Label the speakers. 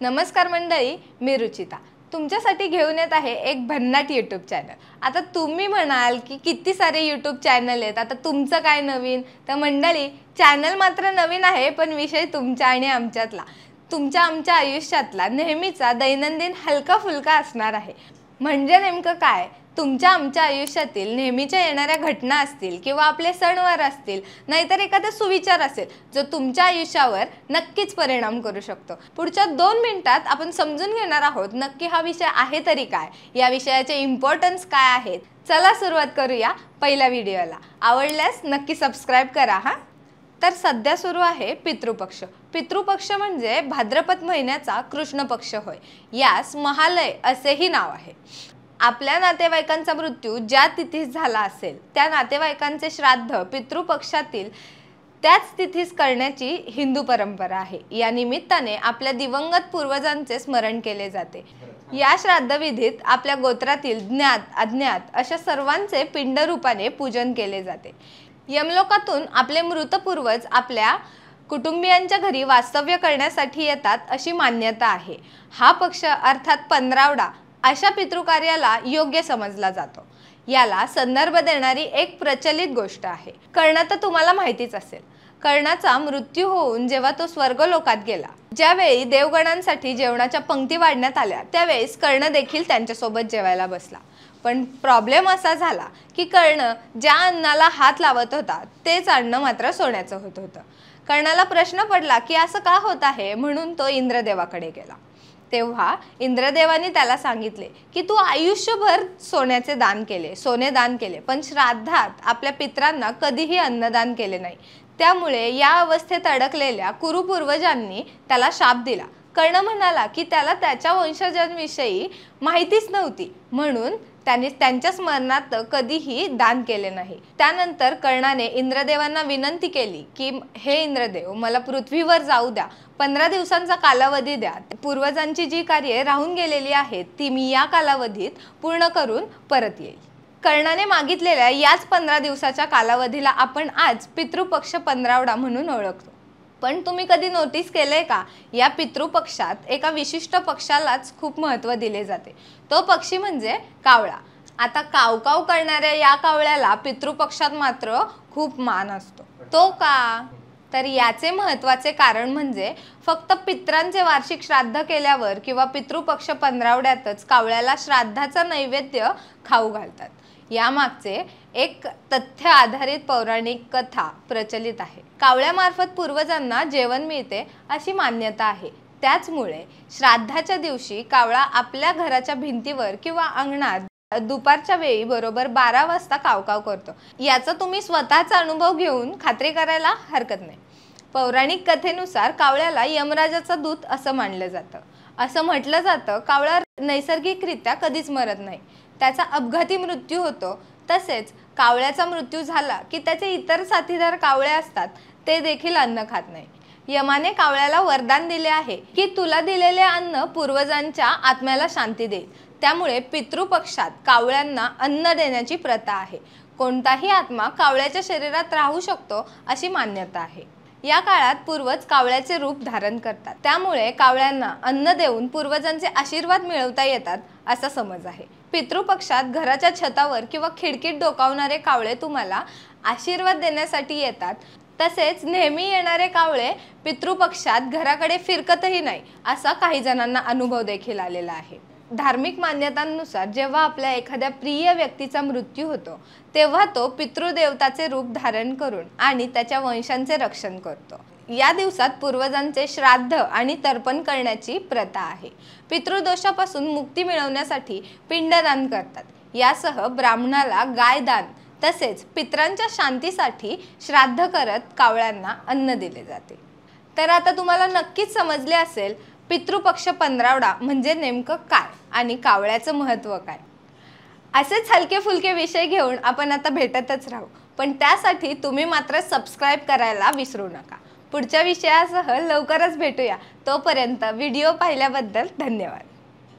Speaker 1: नमस्कार मंडळी, मी रुचिता तुमच्यासाठी घेऊन येत आहे एक भन्नाट यूट्यूब चॅनल। आता तुम्ही म्हणाल की किती सारे यूट्यूब चॅनल आहेत, आता तुमचं काय नवीन? तर मंडळी, चॅनल मात्र नवीन आहे, पण विषय तुमच्या आणि आमच्यातला, तुमच्या आमच्या आयुष्यातला नेहमीचा दैनंदिन हलका फुलका असणार आहे। म्हणजे नेमकं काय? तुमच्या आमच्या आयुष्यातील नेहमीच्या येणाऱ्या घटना असतील किंवा आपले सणवार असतील, नाहीतर एखादा सुविचार असेल जो तुमच्या आयुष्यावर नक्कीच परिणाम करू शकतो। पुढच्या 2 मिनिटात आपण समजून घेणार आहोत नक्की हा विषय आहे तरी काय, या विषयाचे इम्पॉर्टन्स काय आहेत। चला सुरुवात करूया पहिल्या व्हिडिओला। आवडल्यास नक्की सबस्क्राइब करा हा। तर सध्या सुरू आहे पितृपक्ष। पितृपक्ष म्हणजे भाद्रपद महिन्याचा कृष्ण पक्ष होय। यास महालय असेही नाव आहे। आपल्या नातेवाईकांचा मृत्यू ज्या तिथीस झाला असेल त्या नातेवाईकांचे श्राद्ध पितृपक्षातील त्याच तिथीस करण्याची हिंदू परंपरा आहे। या निमित्ताने आपल्या दिवंगत पूर्वजांचे स्मरण केले जाते। या श्राद्धविधीत आपल्या गोत्रातील ज्ञात अज्ञात अशा सर्वांचे पिंड रूपाने पूजन केले जाते। यमलोकातून आपले मृत पूर्वज आपल्या कुटुंबियांच्या घरी वास्तव्य करण्यासाठी येतात अशी मान्यता आहे। हा पक्ष अर्थात पंधरावडा अशा पितृकार्याला योग्य समजला जातो। याला संदर्भ देणारी एक प्रचलित गोष्ट आहे। कर्ण तर तुम्हाला माहितीच असेल। कर्णाचा मृत्यू होऊन जेव्हा तो स्वर्गलोकात गेला, ज्यावेळी देवगणांसाठी जेवणाच्या पंक्ती वाढण्यात आल्या, त्यावेळेस कर्ण देखील त्यांच्यासोबत जेवायला बसला। पण प्रॉब्लेम असा झाला की कर्ण ज्या अन्नाला हात लावत होता तेच अन्न मात्र सोन्याचं होत होतं। कर्णाला प्रश्न पडला की असं का होत आहे, म्हणून तो इंद्रदेवाकडे गेला। तेव्हा इंद्रदेवाने त्याला सांगितले की तू आयुष्यभर सोन्याचे दान केले, सोने दान केले, पण श्राद्धात आपल्या पितरांना कधीही अन्नदान केले नाही। त्यामुळे या अवस्थेत अडकलेल्या कुरुपूर्वजांनी त्याला शाप दिला। कर्ण म्हणाला की त्याला त्याच्या वंशजांविषयी माहितीच नव्हती, म्हणून त्याने त्यांच्या स्मरणार्थ कधीही दान केले नाही। त्यानंतर कर्णाने इंद्रदेवांना विनंती केली की हे इंद्रदेव, मला पृथ्वीवर जाऊ द्या, 15 दिवसांचा कालावधी द्या। पूर्वजांची जी कार्ये राहून गेलेली आहेत ती मी या कालावधीत पूर्ण करून परत येईल। कर्णाने मागितलेल्या याच 15 दिवसाच्या कालावधीला आपण आज पितृपक्ष पंधरावडा म्हणून ओळखतो। पण तुम्ही कधी नोटीस केलंय का, या पितृपक्षात एका विशिष्ट पक्षालाच खूप महत्त्व दिले जाते। तो पक्षी म्हणजे कावळा। आता कावकाव करणाऱ्या या कावळ्याला पितृपक्षात मात्र खूप मान असतो। तो का? तर याचे महत्त्वाचे कारण म्हणजे फक्त पितरांचे वार्षिक श्राद्ध केल्यावर किंवा पितृपक्ष पंधरावड्यातच कावळ्याला श्राद्धाचा नैवेद्य खाऊ घालतात। यामागचे एक तथ्य आधारित पौराणिक कथा प्रचलित आहे। कावळ्यामार्फत पूर्वजांना जेवण मिळते अशी मान्यता आहे। त्याचमुळे श्राद्धाच्या दिवशी कावळा आपल्या घराच्या भिंतीवर किंवा अंगणात दुपारच्या वेळी बरोबर 12 वाजता कावकाव करतो। याचा तुम्ही स्वतःचा अनुभव घेऊन खात्री करायला हरकत नाही। पौराणिक कथेनुसार कावळ्याला यमराजाचा दूत असं मानलं जातं। असं म्हटलं जातं कावळा नैसर्गिकरित्या कधीच मरत नाही, त्याचा अपघाती मृत्यू होतो। तसेच कावळ्याचा मृत्यू झाला की त्याचे इतर साथीदार कावळे असतात ते देखील अन्न खात नाही। यमाने कावळ्याला वरदान दिले आहे की तुला दिलेले अन्न पूर्वजांच्या आत्म्याला शांती देईल। त्यामुळे पितृपक्षात कावळ्यांना अन्न देण्याची प्रथा आहे। कोणताही आत्मा कावळ्याच्या शरीरात राहू शकतो अशी मान्यता आहे। या काळात पूर्वज कावळ्याचे रूप धारण करतात, त्यामुळे कावळ्यांना अन्न देऊन पूर्वजांचे आशीर्वाद मिळवता येतात असा समज आहे। पितृपक्षात घराच्या छतावर किंवा खिडकीत डोकावणारे कावळे तुम्हाला आशीर्वाद देण्यासाठी येतात। तसेच नेहमी येणारे कावळे पितृपक्षात घराकडे फिरकतही नाही असा काही जणांना अनुभव देखील आलेला आहे। धार्मिक मान्यतांनुसार जेव्हा आपल्या एखाद्या प्रिय व्यक्तीचा मृत्यू होतो तेव्हा तो पितृदेवताचे रूप धारण करून आणि त्याच्या वंशांचे रक्षण करतो। या दिवसात पूर्वजांचे श्राद्ध आणि तर्पण करण्याची प्रथा आहे। पितृदोषापासून मुक्ती मिळवण्यासाठी पिंडदान करतात। यासह ब्राह्मणाला गायदान तसेच पितरांच्या शांतीसाठी श्राद्ध करत कावळ्यांना अन्न दिले जाते। तर आता तुम्हाला नक्कीच समजले असेल पितृपक्ष पंधरावडा म्हणजे नेमकं काय आणि कावळ्याचं महत्त्व काय। असेच हलके फुलके विषय घेऊन आपण आता भेटतच राहू, पण त्यासाठी तुम्ही मात्र सबस्क्राइब करायला विसरू नका। पुढच्या विषयासह लवकरच भेटूया। तोपर्यंत व्हिडिओ पाहिल्याबद्दल धन्यवाद।